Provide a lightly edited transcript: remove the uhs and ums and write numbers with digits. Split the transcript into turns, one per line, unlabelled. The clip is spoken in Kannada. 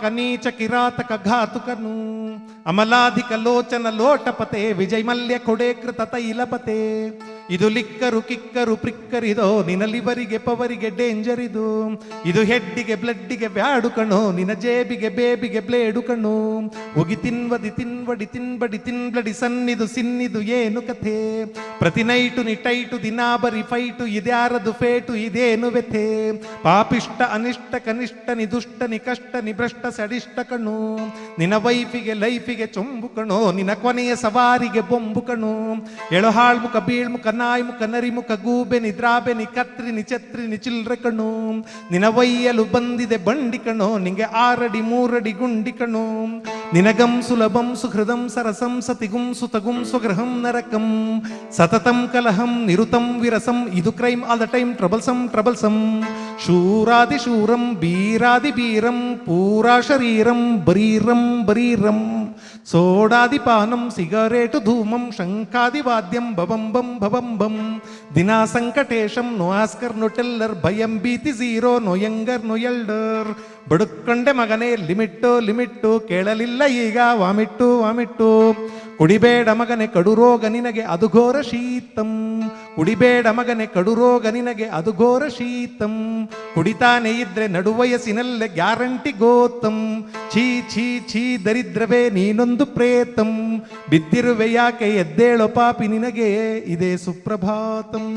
ಕನೀಚ ಕಿರಾತಕ ಘಾತುಕನು ಅಮಲಾಧಿಕ ಲೋಚನ ಲೋಟಪತೆ ವಿಜಯ್ ಮಲ್ಯ ಕೊಡೇಕೃತ ತೈಲಪತೆ. ಇದು ಲಿಕ್ಕರು ಕಿಕ್ಕರು ಪ್ರಿಕ್ಕರಿದೋ ನಿನ್ನ ಲಿವರಿಗೆ ಪವರಿಗೆ ಡೇಂಜರ್ ಇದು. ಇದು ಹೆಡ್ಡಿಗೆ ಬ್ಲಡ್ಡಿಗೆ ಬ್ಯಾಡು ಕಣೋ ನಿನ್ನ ಜೇಬಿಗೆ ಬೇಬಿಗೆ ಬ್ಲೇಡು ಕಣೋ. ಉಗಿ ತಿನ್ವದಿ ತಿನ್ವಡಿ ತಿನ್ಬಡಿ ತಿನ್ಬಡಿ ಸನ್ನಿದು ಸಿನ್ನಿದು ಏನು ಕಥೆ. ಪ್ರತಿ ನೈಟು ನಿ ಟೈಟು ದಿನಾ ಬರಿ ಫೈಟು ಇದ್ಯಾರದು ಫೇಟು ಇದೇನು ವ್ಯಥೆ. ಪಾಪಿಷ್ಟ ಅನಿಷ್ಟ ಕನಿಷ್ಠ ನಿ ದುಷ್ಟ ನಿ ಕಷ್ಟ ನಿ ಭ್ರಷ್ಟ ಸಡಿಷ್ಟ ಕಣೋ. ನಿನ್ನ ವೈಫಿಗೆ ಲೈಫಿಗೆ ಚೊಂಬು ಕಣೋ ನಿನ್ನ ಕೊನೆಯ ಸವಾರಿಗೆ ಬೊಂಬು ಕಣೋ. ಎಳು ಹಾಳ್ಮುಖ ಬೀಳ್ಮುಖ ನಾಯ್ಮುಖ ನರಿಮುಖ ಗೂಬೆ ನಿದ್ರಾಬೆ ನಿ ಕತ್ರಿ ನಿ ಛತ್ರಿ ನಿ ಚಿಲ್ರೆ ಕಣೋ. ನಿನ ವೈಯಲು ಬಂದಿದೆ ಬಂಡಿ ಕಣೋ ನಿಂಗೆ 6 ಅಡಿ 3 ಅಡಿ ಗುಂಡಿ ಕಣೋ. ನಿನಗಂ ಸುಲಭಂ ಸುಹೃದಂ ಸರಸಂ ಸತಿಗುಂ ಸುತಗುಂ ಸ್ವಗೃಹಂ ನರಕಂ. ಸತತಂ ಕಲಹಂ ನಿರುತಂ ವಿರಸಂ ಇದು ಕ್ರೈಮ್ ಆಲ್ ದ ಟೈಮ್ ಟ್ರಬಲ್ಸಂ. ಶೂರಾದಿ ಶೂರಂ ಬೀರಾದಿ ಬೀರಂ ಪೂರಾ ಶರೀರಂ ಬರೀರಂ ಬರೀರಂ. ಸೋಡಾದಿ ಪಾನಂ ಸಿಗರೇಟು ಧೂಮಂ ಶಂಖಾದಿ ವಾದ್ಯಂ ಭವಂ ಬಂ ಭವಂ ಬಂ. ದಿನಾ ಸಂಕಟೇಶಂ ನೋ ಆಸ್ಕರ್ ನೋ ಟೆಲ್ಲರ್ ಭಯಂ ಭೀತಿ zero no younger no elder. ಬಡುಕೊಂಡೆ ಮಗನೇ ಲಿಮಿಟ್ಟು ಲಿಮಿಟ್ಟು ಕೇಳಲಿಲ್ಲ ಈಗ ವಾಮಿಟ್ಟು ವಾಮಿಟ್ಟು. ಕುಡಿಬೇಡ ಮಗನೆ ಕಡು ರೋಗ ನಿನಗೆ ಅದು ಘೋರ ಶೀತಂ. ಕುಡಿಬೇಡ ಮಗನೆ ಕಡು ರೋಗ ನಿನಗೆ ಅದು ಘೋರ ಶೀತಂ. ಕುಡಿತಾನೆ ಇದ್ರೆ ನಡುವಯಸ್ಸಿನಲ್ಲೇ ಗ್ಯಾರಂಟಿ ಗೋತಂ. ಛೀ ಛೀ ಛೀ ದರಿದ್ರವೇ ನೀನೊಂದು ಪ್ರೇತಂ. ಬಿದ್ದಿರುವೆ ಯಾಕೆ ಎದ್ದೇಳೋ ಪಾಪಿ ನಿನಗೆ ಇದೇ ಸುಪ್ರಭಾತಂ.